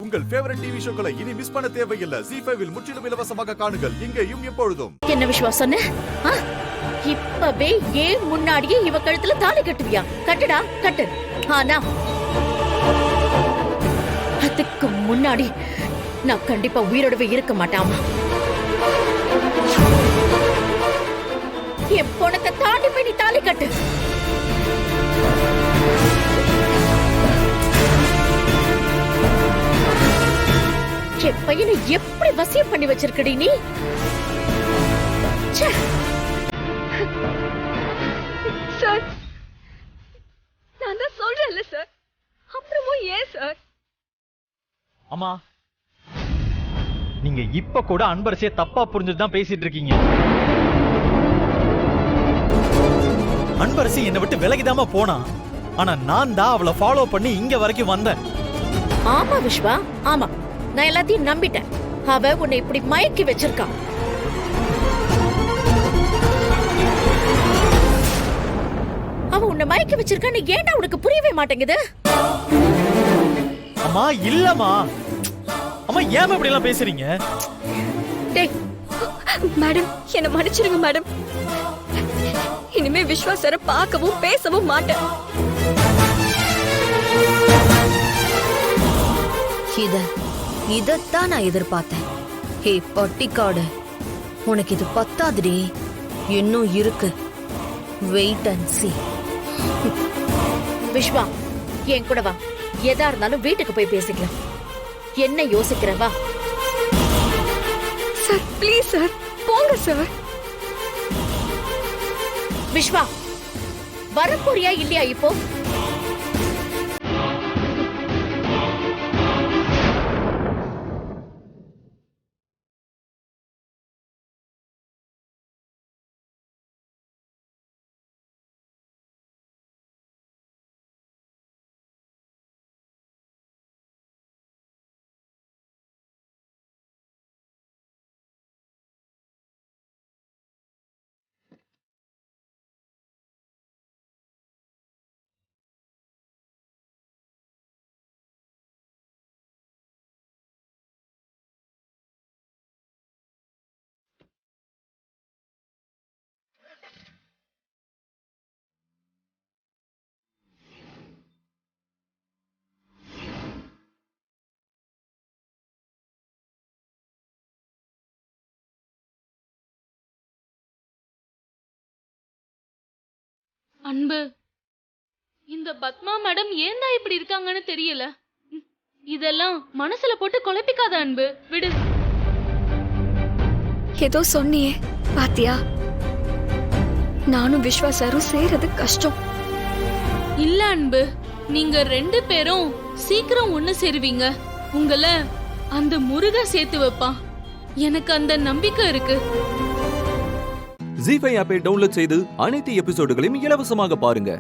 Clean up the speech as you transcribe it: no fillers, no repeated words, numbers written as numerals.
உங்கள் favourite TV ஷோக்களை இனி miss பண்ண தேவையில்லை. ZEE5 இல் முற்றிலும் இலவசமாக காணுங்கள். இங்கேயும் எப்பொழுதும். என்ன விசுவாசம்? இப்பவே ஏன் முன்னாடியே இவ கழுத்துல தாலி கட்டுவியா? கட்டுடா, கட்டு. ஆனா அதுக்கு முன்னாடி நான் கண்டிப்பா உயிரோடவே இருக்க மாட்டாமா. என் பொணத்தை தாண்டி போய் நீ தாலி கட்டு. என் பையனை எப்படி வசியம் பண்ணி வச்சிருக்கடி நீ? சார், நான் தான் சொல்றேன்ல சார், அப்புறமும் ஏன் சார்? அம்மா, நீங்க இப்ப கூட அன்பரசியை தப்பா புரிஞ்சுதான் பேசிட்டு இருக்கீங்க. அன்பரசி என்னை விட்டு விலகிதாம போனா, ஆனா நான் தான் அவளை ஃபாலோ பண்ணி இங்க வரைக்கும் வந்தேன். ஆமா விஸ்வா, ஆமா, நான் எல்லாத்தையும் நம்பிட்டேன். அவ உன்னை இப்படி மயக்கி வச்சிருக்கான். அவ உன்னை மயக்கி வச்சிருக்கான்னு ஏன்டா உனக்கு புரியவே மாட்டேங்குது? அம்மா இல்லம்மா, அம்மா ஏன் இப்படி எல்லாம் பேசுறீங்க? டேய் மேடம், என்ன மன்னிச்சிருங்க மேடம். இனிமே விஸ்வாசர பார்க்கவும் பேசவும் மாட்டேன். இதத்தான் நான் எதிர்பார்த்தேன். ஹே பட்டிக்காடு, உனக்கு இது பத்தாதுடி, இன்னும் இருக்கு. Wait and see. விஸ்வா, என் கூட வா. எதா இருந்தாலும் வீட்டுக்கு போய் பேசிக்கலாம். என்ன யோசிக்கிறவா? சார் ப்ளீஸ் சார், போங்க சார். விஸ்வா, வரப்போறியா இல்லையா இப்போ? அன்பு, இந்த பத்மா மேடம் ஏன் தான் இப்படி இருக்காங்கன்னு தெரியல. இதெல்லாம் மனசுல போட்டு குழப்பிக்காத அன்பு, விடு. ஏதோ சொன்னியே பாத்தியா, நானும் விஸ்வாசரும் சேரது கஷ்டம். இல்ல அன்பு, நீங்க 2 பேரும் சீக்கிரம் ஒண்ணு சேருவீங்க. உங்களை அந்த முருக சேர்த்து வைப்பான். எனக்கு அந்த நம்பிக்கை இருக்கு. ZEE5 ஆப்பை டவுன்லோட் செய்து அனைத்து எபிசோடுகளையும் இலவசமாக பாருங்க.